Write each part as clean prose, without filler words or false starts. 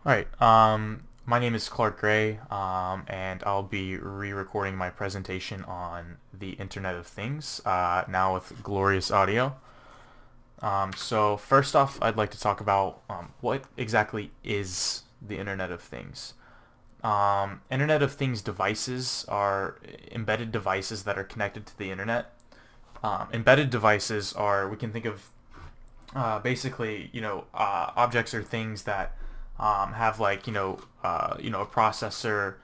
Alright, my name is Clark Gray, and I'll be re-recording my presentation on the Internet of Things, now with glorious audio. So first off, I'd like to talk about what exactly is the Internet of Things. Internet of Things devices are embedded devices that are connected to the Internet. Embedded devices are, we can think of basically, objects or things that have like a processor,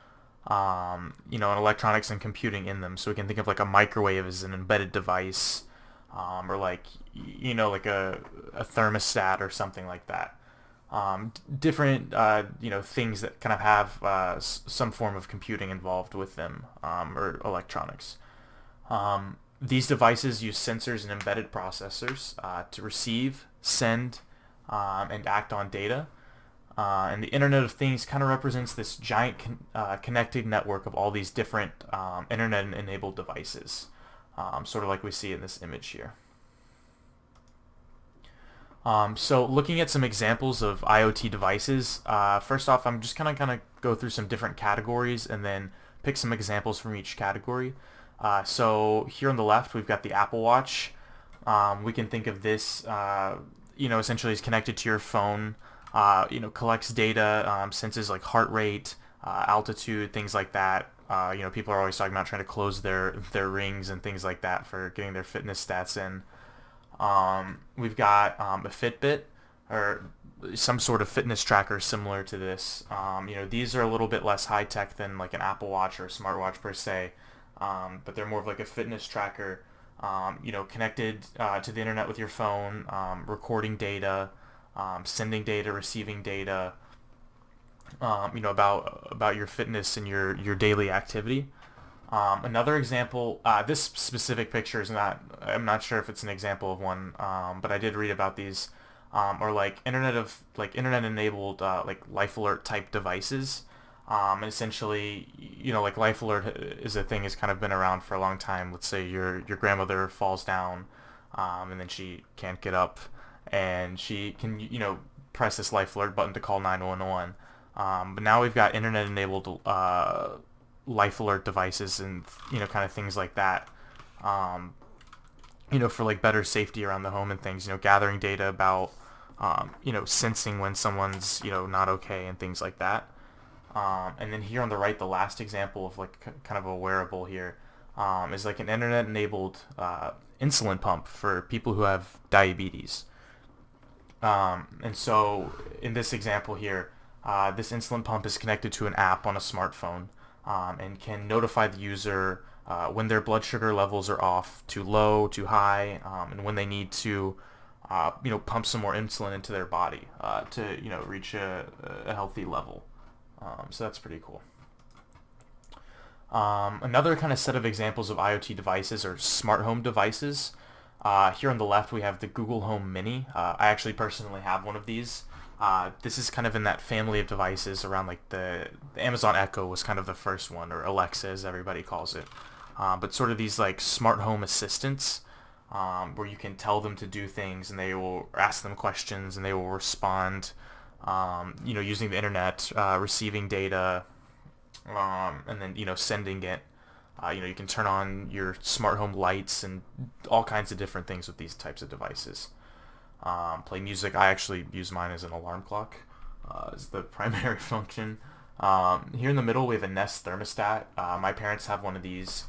and electronics and computing in them. So we can think of like a microwave as an embedded device, or like like a thermostat or something like that. Different things that kind of have some form of computing involved with them, or electronics. These devices use sensors and embedded processors to receive, send, and act on data. And the Internet of Things kind of represents this giant connected network of all these different internet-enabled devices, sort of like we see in this image here. So looking at some examples of IoT devices, first off, I'm just kind of go through some different categories and then pick some examples from each category. So here on the left, we've got the Apple Watch. We can think of this, essentially is connected to your phone, collects data, senses like heart rate, altitude, things like that. People are always talking about trying to close their rings and things like that for getting their fitness stats in. We've got a Fitbit or some sort of fitness tracker similar to this. These are a little bit less high tech than like an Apple Watch or a smartwatch per se, but they're more of like a fitness tracker. Connected to the internet with your phone, recording data, sending data, receiving data, about your fitness and your daily activity. Another example, this specific picture is not, I'm not sure if it's an example of one, but I did read about these, or like internet enabled, like life alert type devices. And essentially, like life alert is a thing has kind of been around for a long time. Let's say your grandmother falls down, and then she can't get up, and she can, press this life alert button to call 911. But now we've got internet enabled life alert devices and kind of things like that, for like better safety around the home and things, gathering data about sensing when someone's not okay and things like that. And then here on the right, the last example of like kind of a wearable here, is like an internet enabled insulin pump for people who have diabetes. And so in this example here, this insulin pump is connected to an app on a smartphone, and can notify the user when their blood sugar levels are off, too low, too high, and when they need to, pump some more insulin into their body to, reach a healthy level. So that's pretty cool. Another kind of set of examples of IoT devices are smart home devices. Here on the left we have the Google Home Mini. I actually personally have one of these. This is kind of in that family of devices around like the Amazon Echo was kind of the first one, or Alexa as everybody calls it. But sort of these like smart home assistants, where you can tell them to do things and they will ask them questions and they will respond, using the internet, receiving data, and then, sending it. You can turn on your smart home lights and all kinds of different things with these types of devices. Play music. I actually use mine as an alarm clock, as the primary function. Here in the middle we have a Nest thermostat. My parents have one of these.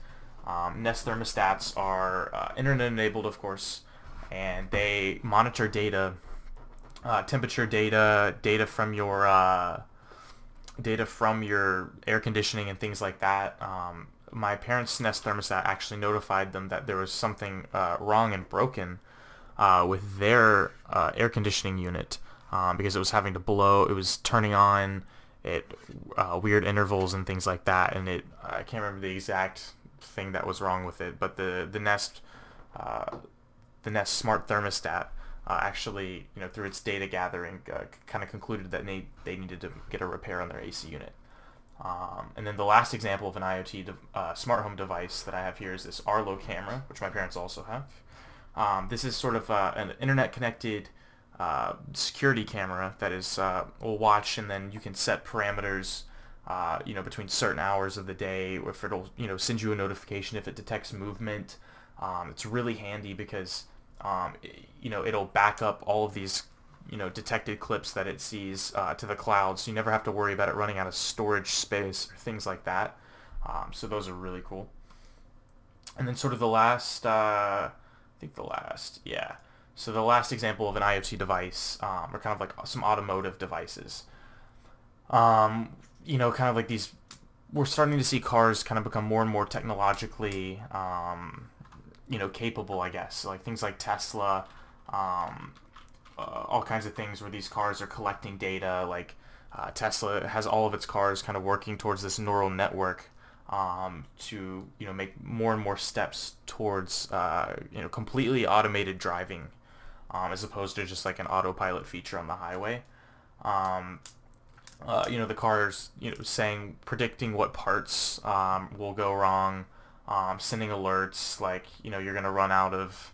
Nest thermostats are internet enabled, of course, and they monitor data, temperature data, data from your air conditioning and things like that. My parents' Nest thermostat actually notified them that there was something wrong and broken with their air conditioning unit, because it was having to blow. It was turning on at weird intervals and things like that. And I can't remember the exact thing that was wrong with it, but the Nest smart thermostat actually, through its data gathering, kind of concluded that they needed to get a repair on their AC unit. And then the last example of an IoT smart home device that I have here is this Arlo camera, which my parents also have. This is sort of an internet-connected security camera that is will watch, and then you can set parameters, between certain hours of the day, or if it'll, send you a notification if it detects movement. It's really handy because, it'll back up all of these, detected clips that it sees to the cloud, so you never have to worry about it running out of storage space or things like that. So those are really cool. And then sort of the last, I think the last, yeah. So the last example of an IoT device, are kind of like some automotive devices. Kind of like these, we're starting to see cars kind of become more and more technologically, capable, I guess. Like things like Tesla, all kinds of things where these cars are collecting data. Like Tesla has all of its cars kind of working towards this neural network, to make more and more steps towards completely automated driving, as opposed to just like an autopilot feature on the highway. The cars, saying, predicting what parts will go wrong, sending alerts like, you're going to run out of,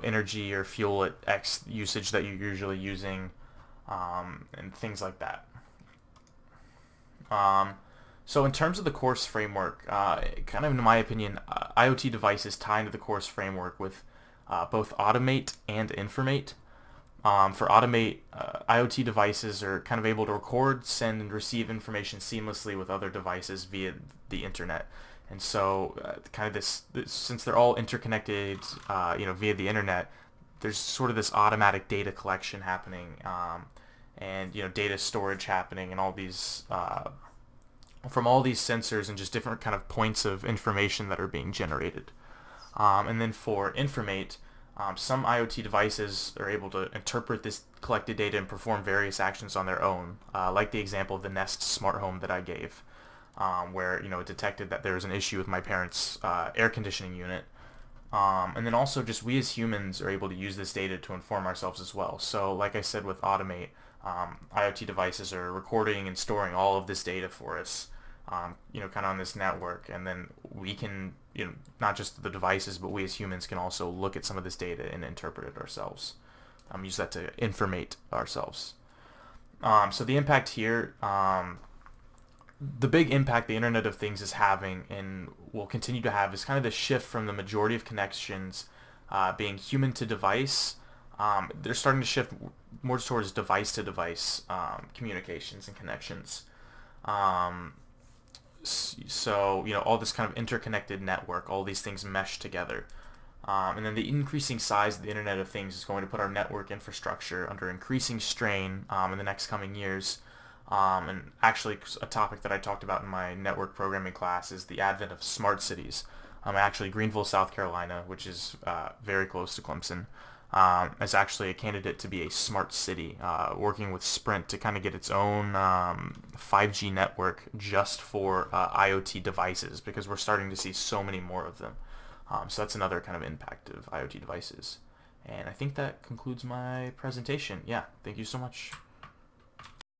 energy or fuel at X usage that you're usually using, and things like that. So in terms of the course framework, kind of in my opinion, IoT devices tie into the course framework with both automate and informate. For automate, IoT devices are kind of able to record, send, and receive information seamlessly with other devices via the internet. And so, kind of this, since they're all interconnected, via the internet, there's sort of this automatic data collection happening, and data storage happening, and all these from all these sensors and just different kind of points of information that are being generated. And then for informate, some IoT devices are able to interpret this collected data and perform various actions on their own, like the example of the Nest smart home that I gave, where it detected that there was an issue with my parents' air conditioning unit. And then also just we as humans are able to use this data to inform ourselves as well. So like I said with Automate, IoT devices are recording and storing all of this data for us, kind of on this network, and then we can, not just the devices, but we as humans can also look at some of this data and interpret it ourselves. Use that to informate ourselves. So the impact here, the big impact the Internet of Things is having and will continue to have is kind of the shift from the majority of connections being human to device. They're starting to shift more towards device to device communications and connections. So all this kind of interconnected network, all these things mesh together, and then the increasing size of the Internet of Things is going to put our network infrastructure under increasing strain in the next coming years. And actually, a topic that I talked about in my network programming class is the advent of smart cities. Actually, Greenville, South Carolina, which is very close to Clemson, is actually a candidate to be a smart city, working with Sprint to kind of get its own 5G network just for IoT devices, because we're starting to see so many more of them. So that's another kind of impact of IoT devices. And I think that concludes my presentation. Yeah, thank you so much.